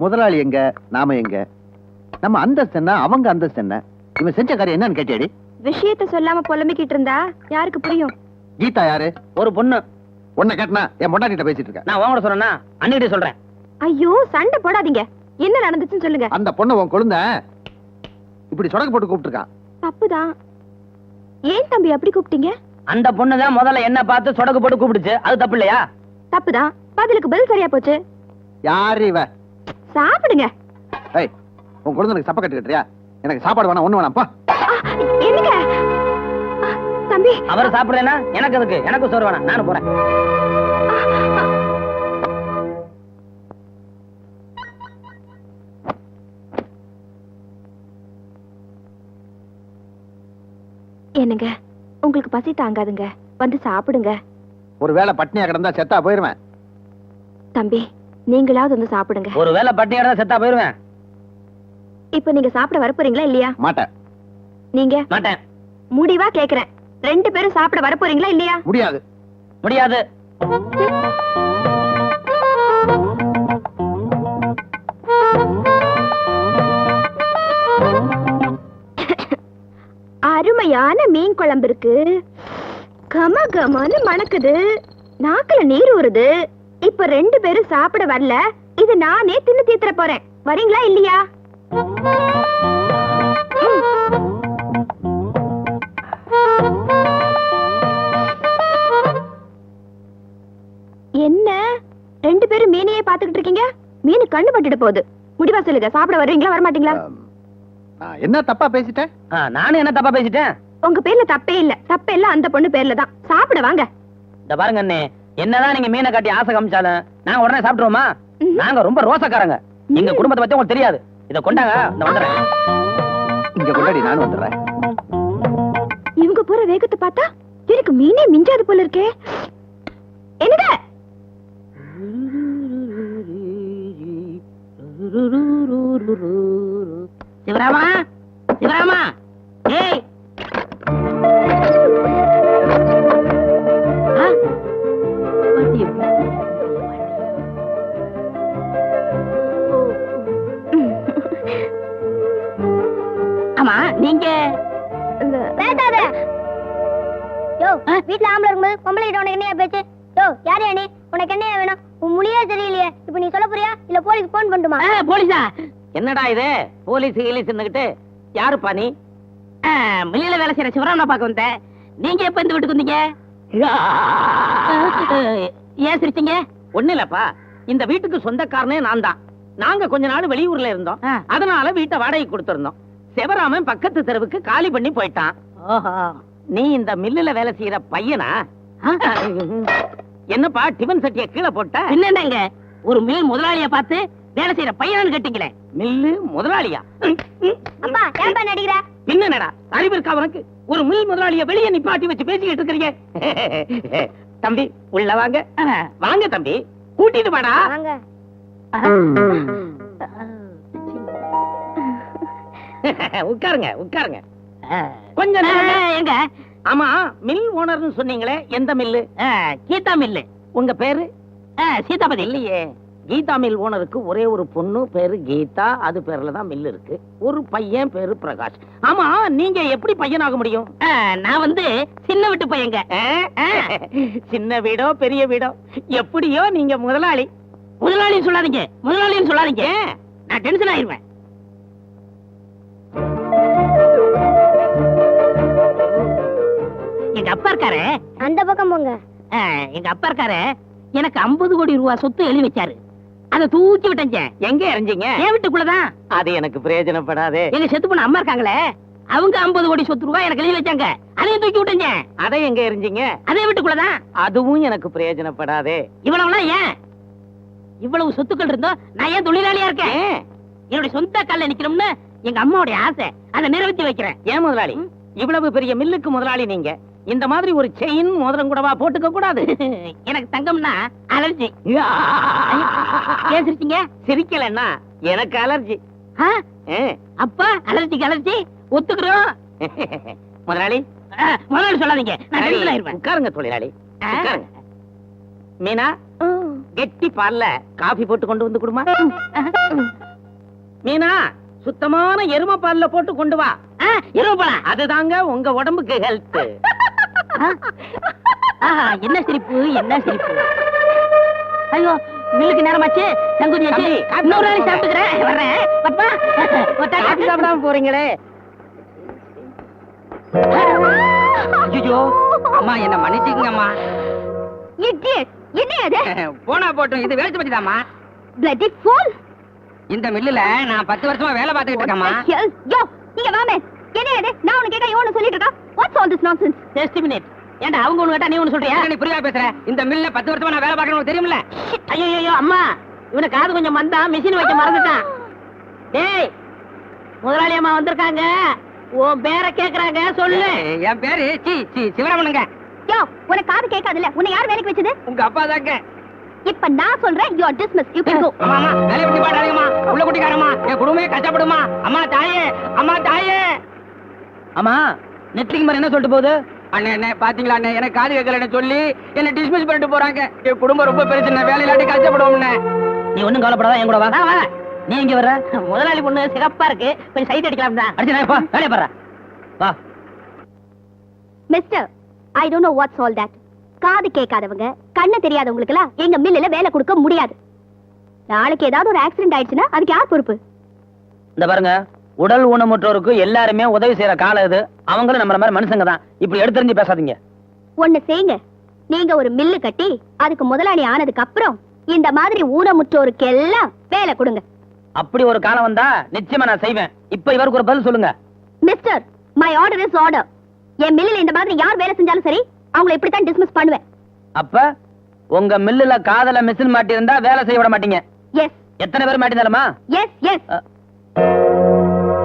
முதலாளி எங்க, நாம எங்க? நம்ம அந்தஸ்து என்ன, அவங்க அந்தஸ்து என்ன? இவன் செஞ்ச காரியம் என்னன்னு கேட்டியாடி? விஷயத்த சொல்லாம புலம்பிக்கிட்டு இருந்தா யாருக்கு புரியும்? கீதா யாரு? ஒரு பொண்ணு. உன்னை கேட்டனா என் பொண்டாட்டிட்ட பேசிட்டு இருக்க. நான் உன் கூட சொன்னா அண்ணிட்ட சொல்றேன். ஐயோ சண்டை போடாதீங்க. என்ன நடந்துச்சுன்னு சொல்லுங்க. அந்த பொண்ணு உன் கொழுந்த இப்படி சொடக்கு போட்டு கூப்பிட்டுருக்கான். தப்புதான். ஏன் தம்பி அப்படி கூப்பிட்டீங்க? அந்த பொண்ணுதான் முதல்ல என்ன பார்த்து சொடக்கு போட்டு கூப்பிடுச்சு. அது தப்பு இல்லையா? தப்புதான். பதிலுக்கு பதில் சரியா போச்சு. யாரு இவ? சாப்பிடுங்க. ஏய், உன் கொழுந்தனுக்கு சப்ப கட்டுக்கிட்டியா? எனக்கு சாப்பாடு வேணாம், ஒண்ணு வேணாம். என்னங்க தம்பி? அவர் சாப்பிடுறேன்னா எனக்கு அதுக்கு, எனக்கு சோறு வேணாம், நானும் போறேன். என்னங்க உங்களுக்கு பசி தாங்காதுங்க, வந்து சாப்பிடுங்க. ஒருவேளை பட்னியா கிடந்தா செத்தா போயிருவேன். தம்பி நீங்களாவது வந்து சாப்பிடுங்க. ஒருவேளை பட்னியா இருந்தா செத்தா போயிருவேன். இப்ப நீங்க சாப்பிட வரப்போறீங்களா இல்லையா? மாட்டேன். நீங்க? மாட்டேன். முடிவா கேக்குறேன், 2 பேரும் சாப்பிட வரப்போறீங்களா இல்லையா? முடியாது. முடியாது. அருமையான மீன் குழம்பு இருக்கு, கம கமன்னு மணக்குது, நாக்குல நீர் ஊறுது. இப்ப 2 பேரும் சாப்பிட வரல, இது நானே தின்னு தீத்துற போறேன். வரீங்களா இல்லையா? என்ன 2 பேரும் மீனையே பாத்துக்கிட்டு இருக்கீங்க? மீன் கண்ணு பட்டுட்டு போகுது. முடிவா சொல்லுங்க, சாப்பிட வர்றீங்களா வரமாட்டீங்களா? என்ன தப்பா பேசிட்டேன்? நானும் என்ன தப்பா பேசிட்டேன்? உங்க பேர்ல தப்பே இல்ல, தப்பெல்லாம் அந்த பொண்ணு பேர்ல தான். சாப்பிட வாங்க. இந்த பாருங்க அண்ணே, என்னதான் நீங்க மீனை காட்டி ஆசை காமிச்சாலும் நாங்க உடனே சாப்பிட்டுருவோமா? நாங்க ரொம்ப ரோசக்காரங்க. எங்க குடும்பத்தை பத்தி உங்களுக்கு தெரியாது. இத கொண்டாங்க, இந்த வந்துறேன். இங்க கொண்டாடி நானும் வந்துடுறேன். இவங்க போற வேகத்தை பார்த்தா எனக்கு மீனே மிஞ்சாது போல இருக்கே. என்னங்க சிவராமா, சிவராமா, ஏய் ஆமா நீங்க பேசாத. யோ வீட்ல ஆம்பளை இருக்கும்போது பொம்பளை கிட்ட உனக்கு என்னையா பேச்சு? யோ யாரே நீ? உனக்கு என்னையா வேணும்? உன் மொழியே சரியில்லையே. இப்ப நீ சொல்ல போறியா இல்ல போலீஸ் போன் பண்ணுமா? போலீஸா? என்னடா இது போலீஸ் இங்கிலீஷ்னுகிட்டு? யாருப்பா நீ? மில்லில வேலை செய்யற சிவராமனை பார்க்க வந்தேன். நீங்க எப்ப இந்த வீட்டுக்கு வந்தீங்க? ஏன் சிரிச்சீங்க? ஒண்ணு இல்லப்பா, இந்த வீட்டுக்கு சொந்தக்காரனே நான் தான். நாங்க கொஞ்ச நாள் வெளியூர்ல இருந்தோம், அதனால வீட்டை வாடகை கொடுத்திருந்தோம். சிவராமன் பக்கத்து தெருவுக்கு காலி பண்ணி போயிட்டான். நீ இந்த மில்லுல வேலை செய்யற பையனா? என்னப்பா டிபன் சட்டிய கீழே போட்ட? என்னங்க ஒரு மில் முதலாளிய பார்த்து வேலை செய்யற பையனான்னு கேட்டீங்களே. மில்லு முதலாளியா? அப்பா ஏன்பா நடிக்கிற? என்னடா அறிவு இருக்கா உனக்கு? ஒரு மில் முதலாளிய வெளியே நிப்பாட்டி வச்சு பேசிக்கிட்டு இருக்கீங்க. தம்பி உள்ள வாங்க. வாங்க தம்பி, கூட்டிட்டு வாடா. வாங்க. உட்காருங்க உட்காருங்க. கொஞ்சம் எங்க? ஆமா மில் ஓனர்னு சொன்னீங்களே, எந்த மில்லு? கீதா மில்லு. உங்க பேரு? சீதாபதி. இல்லையே, கீதா மில் ஓனருக்கு ஒரே ஒரு பொண்ணு, பேரு கீதா. அது பேர்ல தான் மில் இருக்கு. ஒரு பையன் பேரு பிரகாஷ். ஆமா நீங்க எப்படி பையனாக முடியும்? நான் வந்து சின்ன வீட்டு பையங்க. சின்ன வீடோ பெரிய வீடோ எப்படியோ நீங்க முதலாளி. முதலாளின்னு சொல்லாதீங்க, முதலாளின்னு சொல்லாதீங்க, நான் டென்ஷன் ஆயிருவேன். எங்க அப்பா இருக்காரு, அந்த பக்கம் போங்க. எங்க அப்பா இருக்காரு, எனக்கு 50 கோடி ரூபாய் சொத்து எழுதி வச்சாரு. அதை தூக்கி விட்டேங்க. எங்க எறிஞ்சீங்க? என் வீட்டுக்குள்ளதான். அது எனக்கு பிரயோஜனப்படாதே. எங்க செத்து போன அம்மா இருக்காங்களே, அவங்க 50 கோடி சொத்து ரூபாய் எனக்கு எழுதி வச்சாங்க. அதையும் தூக்கி விட்டேங்க. அதை எங்க எறிஞ்சீங்க? அதே வீட்டுக்குள்ளதான். அதுவும் எனக்கு பிரயோஜனப்படாதே. இவ்வளவுலாம் ஏன்? இவ்வளவு சொத்துக்கள் இருந்தோம் நான் ஏன் தொழிலாளியா இருக்கேன்? என்னுடைய சொந்த கால்ல நிக்கணும்னு எங்க அம்மாவுடைய ஆசை, அதை நிறைவேற்றி வைக்கிறேன். ஏன் முதலாளி? இவ்வளவு பெரிய மில்லுக்கு முதலாளி நீங்க, இந்த மாதிரி ஒரு செயின் மோதிரம் கூடவா போட்டுக்க கூடாது? எனக்கு தங்கம்னா அலர்ஜி. ஏன் சிரிச்சீங்க? சிரிக்கலன்னா எனக்கு அலர்ஜி. அப்பா அலர்ஜிக்கு அலர்ஜி ஒத்துக்கிறோம். முதலாளி முதலாளி சொல்லாதீங்க, நான் டென்ஷன் ஆயிருவேன். உட்காருங்க தொழிலாளி. மீனா கெட்டி பால்ல காபி போட்டு கொண்டு வந்து கொடுமா. மீனா, சுத்தமான எருமை பால்ல போட்டு கொண்டு வா. எருமை பாலா? அதுதாங்க உங்க உடம்புக்கு ஹெல்த். என்ன சிரிப்பு, என்ன சிரிப்பு. ஐயோ, மில்லுக்கு நேரமாச்சு. சங்குதியாச்சு. இன்னொரு நாளைக்கு சாப்பிட்டுக்கிறேன். வர்றேன். பப்பா, காபி சாப்பிடாம போறீங்களே. ஐயோ அம்மா, என்ன மன்னிச்சுக்கங்க அம்மா. என்ன அது? போனா போட்டும், இது வேலை பத்திதாம்மா. bloody fool. இந்த மில்லுல நான் 10 வருஷமா வேலை பார்த்துக்கிட்டு இருக்கேம்மா. யோ, நீங்க வாமே. என்ன அது? நான் உனக்கு கேட்க இவனு சொல்லிட்டு இருக்கா. What's all this nonsense? Just a minute. ஏண்டா அவங்க ஒண்ணு கேட்டா நீ ஒண்ணு சொல்றியா? நீ புரியா பேசுற. இந்த மில்ல 10 வருஷமா நான் வேலை பார்க்கறேன்னு உனக்கு தெரியும்ல? ஐயோ அம்மா, இவன காது கொஞ்சம் மந்தா, மிஷின் வைக்க மறந்துட்டான். டேய், முதலாளி அம்மா வந்திருக்காங்க. உன் பேரை கேக்குறாங்க, சொல்லு. என் பேரு சிவராமனுங்க. யோ, உனக்கு காது கேட்காதுல்ல. உன்னை யார் வேலைக்கு வச்சது? உங்க அப்பா தாங்க. இப்ப நான் சொல்றேன், you are dismissed. You can go. அம்மா, வேலைய விட்டு பாடாதீங்கம்மா. உள்ள குட்டிக்காரம்மா, என் குடும்பமே கஷ்டப்படுமா. அம்மா தாயே, அம்மா தாயே. அம்மா, நெட்லிங் மாதிரி என்ன சொல்லிட்டு போகுது? அண்ணே பாத்தீங்களா அண்ணே, எனக்கு காது கேட்கலன்னு சொல்லி என்ன டிஸ்மிஸ் பண்ணிட்டு போறாங்க. என் குடும்பம் ரொம்ப பெருசு, வேலை இல்லாட்டி கஷ்டப்படுவோம்னே. நீ ஒண்ணும் கவலைப்படாத, என் கூட வா. நீ எங்க வர்ற? முதலாளி பொண்ணு சிகப்பா இருக்கு, கொஞ்சம் சைட் அடிக்கலாம் தான். அடிச்சு வேலைய பாரு. வா. Mister, I don't know what's all that. காது கேட்காதவங்க, கண்ணு தெரியாதவங்களுக்கு எல்லாம் எங்க மில்லுல வேலை கொடுக்க முடியாது. நாளைக்கு ஏதாவது ஒரு ஆக்சிடென்ட் ஆயிடுச்சுன்னா அதுக்கு யார் பொறுப்பு? இந்த பாருங்க, உடல் ஊனமுற்றோருக்கு எல்லாருமே உதவி செய்யற காலம் இது. அவங்களும் நம்மள மாதிரி மனுஷங்க தான். இப்படி எடுத்துறிஞ்சு பேசாதீங்க. ஒண்ணு செய்யுங்க, நீங்க ஒரு மில்லு கட்டி அதுக்கு முதலாளி ஆனதுக்கு அப்புறம் இந்த மாதிரி ஊனமுற்றோருக்கு எல்லாம் வேலை கொடுங்க. அப்படி ஒரு காலம் வந்தா நிச்சயமா நான் செய்வேன். இப்ப இவருக்கு ஒரு பதில் சொல்லுங்க. Mister, my order is order. என் மில்லுல இந்த மாதிரி யார் வேலை செஞ்சாலும் சரி, அவங்களை இப்படித்தான் டிஸ்மிஸ் பண்ணுவேன். அப்ப உங்க மில்லுல காதல மிஷின் மாட்டி இருந்தா வேலை செய்ய விட மாட்டீங்க? எஸ். எத்தனை பேர் மாட்டினாலுமா? Yes yes.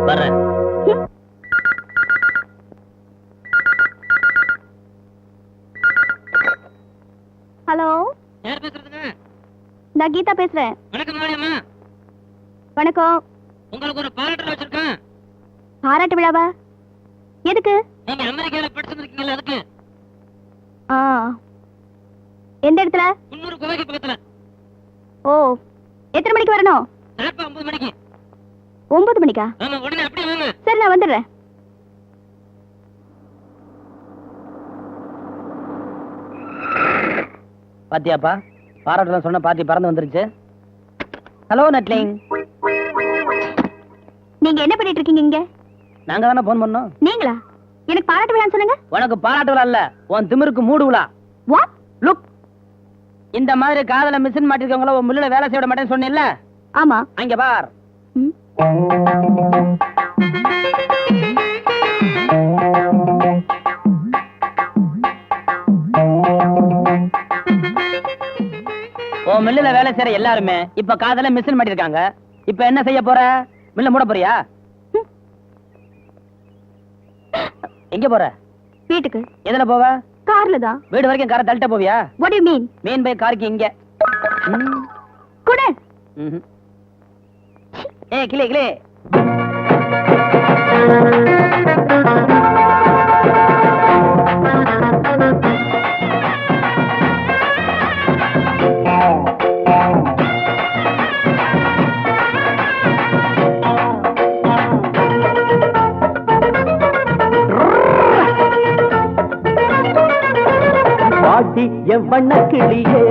வர்றேன். ஹலோ, யார் பேசுறதுங்க? நான் கீதா பேசுறேன். வணக்கம் மாரியம்மா. வணக்கம். உங்களுக்கு ஒரு பாராட்டு வச்சிருக்கேன். பாராட்டு விழாவா? எதுக்கு? நீங்க அமெரிக்கால படிச்சிருக்கீங்கல்ல, அதுக்கு. எந்த இடத்துல? 300 கோவைக்கு பக்கத்துல. ஓ, எத்தனை மணிக்கு வரணும்? சாப்பா 9 மணிக்கு. 9 மணிக்கா? ஆமா, உடனே அப்படியே வாங்க. சரி, நான் வந்துடுறேன். பாத்தியாப்பா, பாராட்டுலாம் சொன்ன பாத்தி பறந்து வந்துருச்சு. ஹலோ நட்லிங். நீங்க என்ன பண்ணிட்டு இருக்கீங்க இங்க? நாங்க தானே போன் பண்ணோம். நீங்களா? எனக்கு பாராட்டு விழான்னு சொன்னீங்க. உனக்கு பாராட்டு விழா இல்ல, உன் திமிருக்கு மூடு விழா. வாட்? லுக், இந்த மாதிரி காதல மிஷின் மாட்டிருக்கவங்கள உன் மில்லுல வேலை செய்ய விட மாட்டேன்னு சொன்னேன்ல? ஆமா. அங்க பார். உன் மில்லுல வேலை செய்யற எல்லாருமே இப்ப காதல மிஷின் மாட்டிருக்காங்க. இப்ப என்ன செய்ய போற? மில்ல மூட போறியா? எங்க போற? வீட்டுக்கு. எதுல போவ? கார்ல தான். வீடு வரைக்கும் காரை தள்ளிட்ட போவியா? What do you mean? மீன் பை காருக்கு இங்க. குடு. ஏய் கிளே கிளே. பாடி என் வண்ண கிளியே,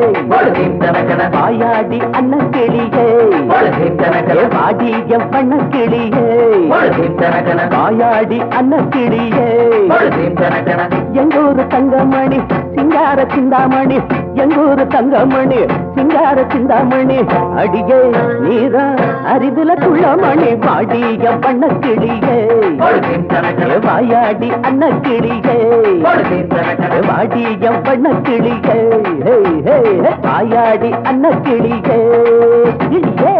வாயாடி அண்ண கிளியே, பாடி என் வண்ண கிளியே, வாயாடி அண்ண கிளியே, எங்கூரு தங்கமணி சிங்கார சிந்தாமணி, எங்கூரு தங்கமணி சிங்கார சிந்தாமணி, அடியே நீரா அரிதுல துள்ளமணி, பாடி என் வண்ண கிளியே, வாயாடி அண்ண கிளியே, வாடி என் வண்ண கிளியே, வாயாடி அண்ண கிளியே. கிளியே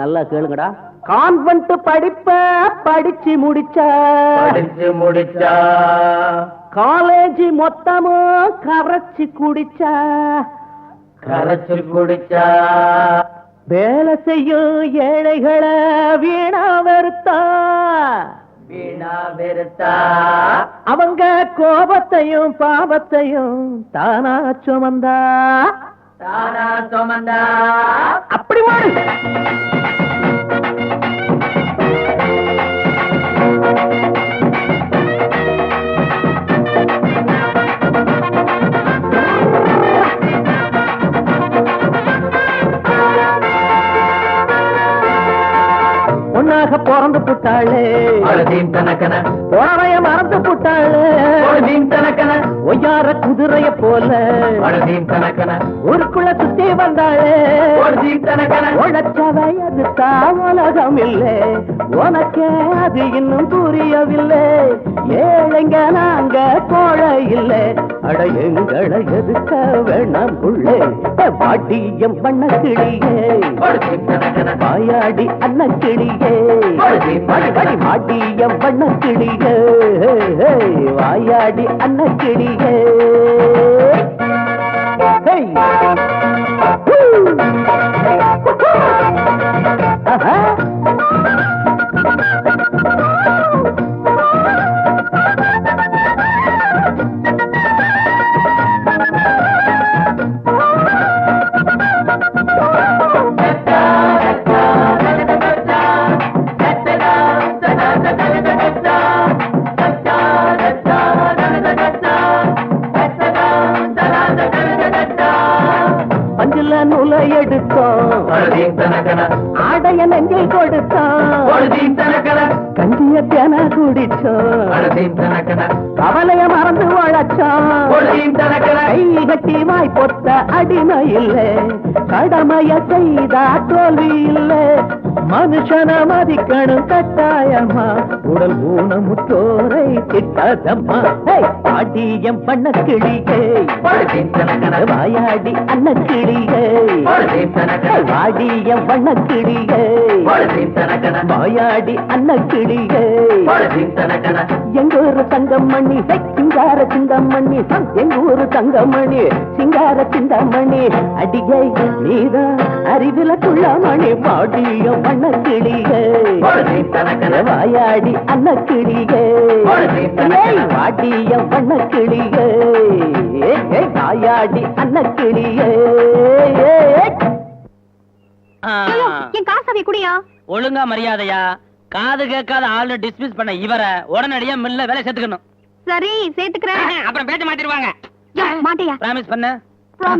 நல்லா கேளுங்கடா. கான்வென்ட் படிப்ப படிச்சு முடிச்சா, காலேஜ் மொத்தமும் கரைச்சு குடிச்சா, வேலை செய்யும் ஏழைகளை வீணா வெறுத்தா, அவங்க கோபத்தையும் பாவத்தையும் தானா சுமந்தா, அப்படி மாடு. பொண்ணாக பிறந்து புட்டாளே புறவைய மறந்து புட்டாளே ஒய்யார குதிரைய போல ஊருக்குள்ள சுத்தி வந்தாளே உழைச்சவையது உலகம் இல்லை உனக்கே அது இன்னும் புரியவில்லை ஏழைங்க நாங்க கோழை இல்லை அட எங்களை எதுக்க வேணாம் புள்ளே பாட்டியம் பண்ண கிளியே வாயாடி அண்ண கிளியே மாட்டியம் பண்ண கிளியே வாயாடி அண்ண கிளியே பஞ்சுல நூலை எடுத்தோம் ஆடைய நெஞ்சில் கொடுத்தோம் கஞ்சிய தேன குடிச்சோம் கவலைய மறந்து வளச்சோம் கை கட்டி வாய் பொத்த அடிமை இல்லை கடமைய செய்தா தோல்வி இல்லை மனுஷன மதிக்கணும் கட்டாயமா உடல் ஊனமுற்றோரை திட்டாதம்மா பாட்டியம் பண்ண கிளியே வாயாடி அண்ண கிளியே வாடியம் பண்ண கிளியே வாயாடி அண்ண கிளியே எங்கூரு தங்கமணி சிங்கார சிந்தமணி எங்கூரு தங்கமணி சிங்கார சிந்தமணி அடிகை நீதான் அறிவில குள்ளமணி பாடியம் பண்ண கிளியே வாயாடி அண்ண கிளியே வாடியம் பண்ண கிளியே வாயாடி அண்ண கிளியே என் காசாவை குடியா ஒழுங்கா மரியாதையா காது கேட்காத ஆளு டிஸ்மிஸ் பண்ண இவரை உடனடியா மில்ல வேலை சேர்த்துக்கணும். சரி சேர்த்துக்கிறேன். அப்புறம் பேச்ச மாத்திடுவாங்க. மாட்டியா? பிராமிஸ் பண்ண. ப்ராமிஸ்.